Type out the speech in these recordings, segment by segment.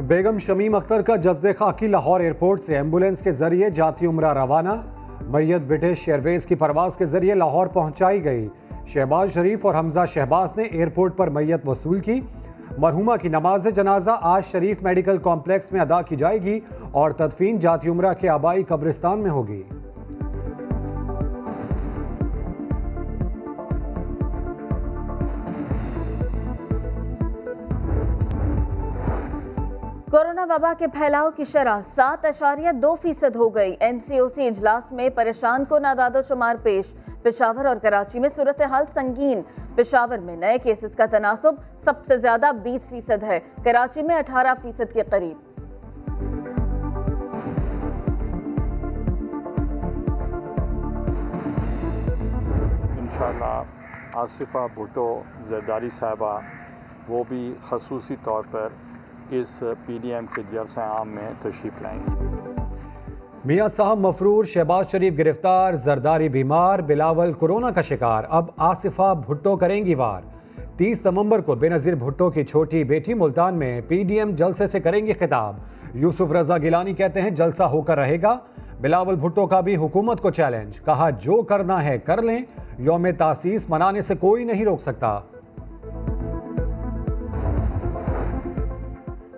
बेगम शमीम अख्तर का जज्दे खाकी लाहौर एयरपोर्ट से एम्बुलेंस के जरिए जाती उम्रा रवाना। मैयत ब्रिटिश एयरवेज की परवाज के जरिए लाहौर पहुंचाई गई। शहबाज शरीफ और हमजा शहबाज ने एयरपोर्ट पर मैयत वसूल की। मरहुमा की नमाज जनाजा आज शरीफ मेडिकल कॉम्प्लेक्स में अदा की जाएगी और तदफीन जाती उम्रा के आबाई कब्रिस्तान में होगी। कोरोना वबा के फैलाव की शरह 7.2% हो गई। NCOC इजलास में परेशान को नादादो शुमार पेश। पेशावर और कराची में सूरत हाल संगीन। पेशावर में नए केसेस का तनासुब सबसे ज्यादा 20% है, कराची में 18% के करीब। इंशाअल्लाह आसिफा भुट्टो जरदारी साहिबा वो भी खसूसी तौर पर इस PDM के जलसा आम में तशरीफ लाएंगे। मियां साहब मफरूर, शहबाज शरीफ गिरफ्तार, जरदारी बीमार, बिलावल कोरोना का शिकार, अब आसिफा भुट्टो करेंगी वार। 30 नवंबर को बेनज़ीर भुट्टो की छोटी बेटी मुल्तान में PDM जलसे से करेंगी खिताब। यूसुफ रजा गिलानी कहते हैं जलसा होकर रहेगा। बिलावल भुट्टो का भी हुकूमत को चैलेंज, कहा जो करना है कर लें, यौम तासीस मनाने से कोई नहीं रोक सकता।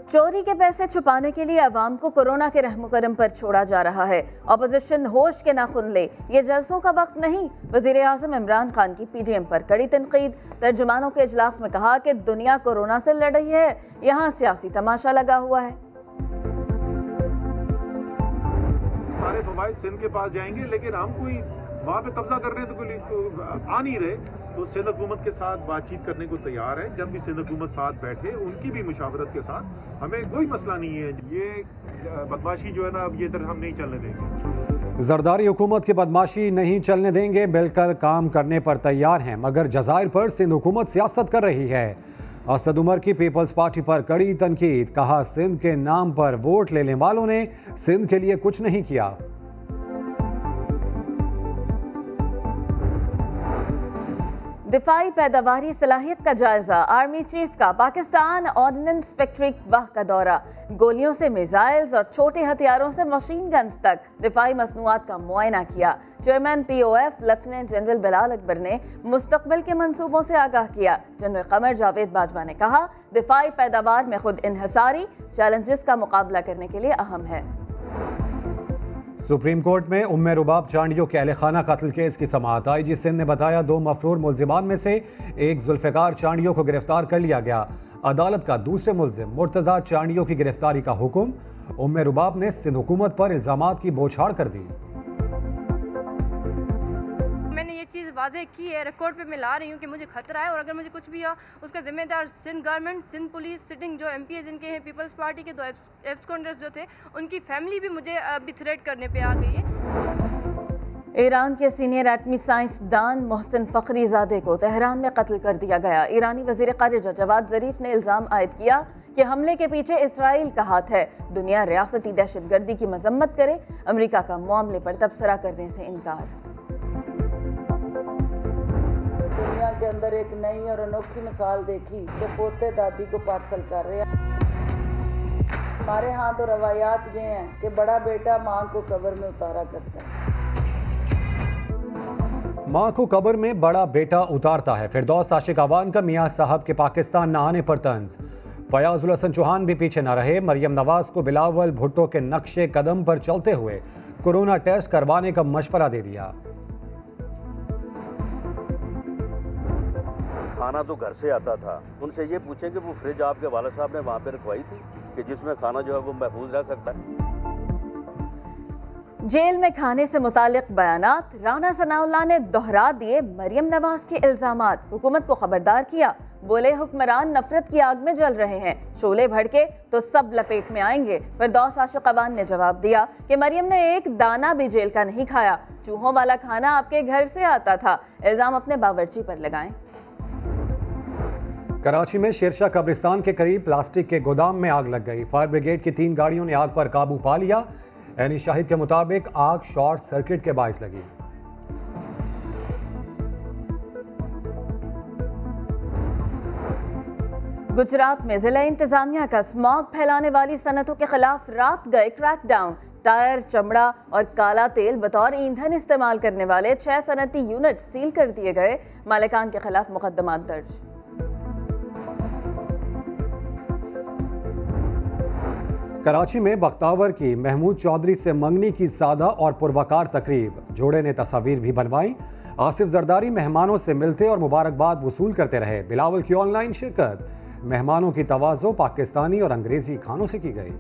चोरी के पैसे छुपाने के लिए अवाम को कोरोना के रहमो करम पर छोड़ा जा रहा है। अपोजिशन होश के नाखुन ले, ये जलसों का वक्त नहीं। वजीर आज़म इमरान खान की PDM पर कड़ी तनकीद। तर्जुमानों के इजलास में कहा कि दुनिया कोरोना से लड़ रही है, यहाँ सियासी तमाशा लगा हुआ है। सारे फवाइद सिंध के पास जाएंगे, लेकिन हम कोई वहाँ पे कब्जा कर रहे हैं तो आ नहीं रहे, तो सिंध हुकूमत के साथ बातचीत करने को तैयार है। जब भी सिंध हुकूमत साथ बैठे, उनकी भी मुशावरत के साथ, हमें कोई मसला नहीं है। ये बदमाशी जो है ना, अब ये तरह हम नहीं चलने देंगे। जरदारी हुकूमत की बदमाशी नहीं चलने देंगे, मिलकर काम करने पर तैयार हैं, मगर जज़ायर पर सिंध हुकूमत सियासत कर रही है। असद उमर की पीपल्स पार्टी पर कड़ी तनकीद, कहा सिंध के नाम पर वोट लेने वालों ने सिंध के लिए कुछ नहीं किया। दिफाई पैदावारी सलाहियत का जायजा। आर्मी चीफ का पाकिस्तान ऑर्डिनेंस फैक्ट्री वाह का दौरा। गोलियों से मिसाइल्स और छोटे हथियारों से मशीन गन्स तक दिफाई मसनूआत का मुआयना किया। Chairman POF lieutenant general Bilal Akbar ने मुस्तकबिल के मंसूबों से आगाह किया। जनरल कमर जावेद बाजवा ने कहा दिफाई पैदावार में खुद इन्हसारी चैलेंजेस का मुकाबला करने के लिए अहम है। सुप्रीम कोर्ट में उम्मे रुबाब चांडियों के अहले खाना कत्ल केस की समाअत। IG सिंध ने बताया 2 मफरूर मुल्जिमान में से एक जुल्फिकार चांडियों को गिरफ्तार कर लिया गया। अदालत का दूसरे मुल्जिम मुर्तजा चांडियों की गिरफ्तारी का हुक्म। उम्मे रुबाब ने सिंध हुकूमत पर इल्जामात की बौछार कर दी। मैंने ये चीज़ वाज़ेह की है, रिकॉर्ड पे मैं ला रही हूँ कि मुझे खतरा है और अगर मुझे कुछ भी हुआ उसका जिम्मेदार Sindh government, Sindh police, sitting जो MP जिनके हैं, पीपल्स पार्टी के 2 एब्सकॉन्डर्स जो थे, उनकी फैमिली भी मुझे अभी थ्रेट करने पे आ गई है। ईरान के सीनियर एटमी साइंसदान मोहसिन फखरीजादे को तेहरान में कत्ल कर दिया गया। ईरानी वजीर खारिजा जवाद जरीफ ने इल्ज़ाम आयद किया कि हमले के पीछे इसराइल का हाथ है। दुनिया रियासती दहशतगर्दी की मजम्मत करे, अमेरिका का मामले पर तबसरा करने से इनकार। दुनिया के अंदर एक नई और अनोखी मिसाल देखी कि पोते दादी को पार्सल कर रहे हैं। हमारे यहाँ तो रवायात ये हैं कि बड़ा बेटा माँ को कब्र में उतारा करता है। माँ को कब्र में बड़ा बेटा उतारता है। फिरदौस आशिक अवान का मियाँ साहब के पाकिस्तान न आने पर तंज। फयाजुल हसन चौहान भी पीछे न रहे। मरियम नवाज को बिलावल भुट्टो के नक्शे कदम पर चलते हुए कोरोना टेस्ट करवाने का मशवरा दे दिया। खाना तो घर से आता था, उनसे ये पूछें कि वो फ्रिज आपके वालिद साहब ने वहाँ पे रखवाई थी कि जिसमें खाना जो है वो महफूज रह सकता है। जेल में खाने से मुतालिक बयानात। राना सनाउल्लाह ने दोहरा दिए मरियम नवाज के इल्जामात। हुकूमत को खबरदार किया, बोले हुक्मरान नफरत की आग में जल रहे हैं, शोले भड़के तो सब लपेट में आएंगे। फिरदौस आशिक अवान ने जवाब दिया कि मरियम ने एक दाना भी जेल का नहीं खाया, चूहों वाला खाना आपके घर से आता था। इल्जाम अपने बावर्ची पर लगाएं। कराची में शेरशाह कब्रिस्तान के करीब प्लास्टिक के गोदाम में आग लग गई। फायर ब्रिगेड की 3 गाड़ियों ने आग पर काबू पा लिया। एनी शाहिद के मुताबिक आग शॉर्ट सर्किट के बायस लगी। गुजरात में जिला इंतजामिया का स्मॉग फैलाने वाली सनतों के खिलाफ रात गए क्रैकडाउन। टायर, चमड़ा और काला तेल बतौर ईंधन इस्तेमाल करने वाले 6 सनती यूनिट सील कर दिए गए। मालिकान के खिलाफ मुकदमात दर्ज। कराची में बख्तावर की महमूद चौधरी से मंगनी की सादा और पुरवकार तकरीब। जोड़े ने तस्वीर भी बनवाई। आसिफ जरदारी मेहमानों से मिलते और मुबारकबाद वसूल करते रहे। बिलावल की ऑनलाइन शिरकत। मेहमानों की तवाज़ो पाकिस्तानी और अंग्रेजी खानों से की गई।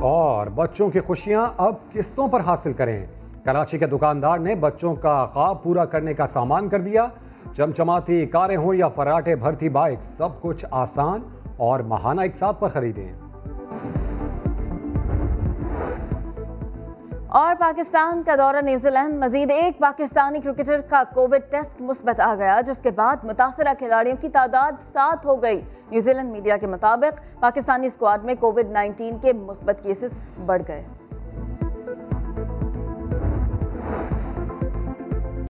और बच्चों की खुशियां अब किस्तों पर हासिल करें। कराची के दुकानदार ने बच्चों का ख्वाब पूरा करने का सामान कर दिया। चमचमाती कारें हों या फराटे भरती बाइक, सब कुछ आसान और महाना एक साथ पर खरीदें। और पाकिस्तान का दौरा न्यूजीलैंड। मजीद एक पाकिस्तानी क्रिकेटर का कोविड टेस्ट मुस्बत आ गया, जिसके बाद मुतासरा खिलाड़ियों की तादाद 7 हो गई। न्यूजीलैंड मीडिया के मुताबिक पाकिस्तानी स्क्वाड में कोविड-19 के मुस्बत केसेस बढ़ गए।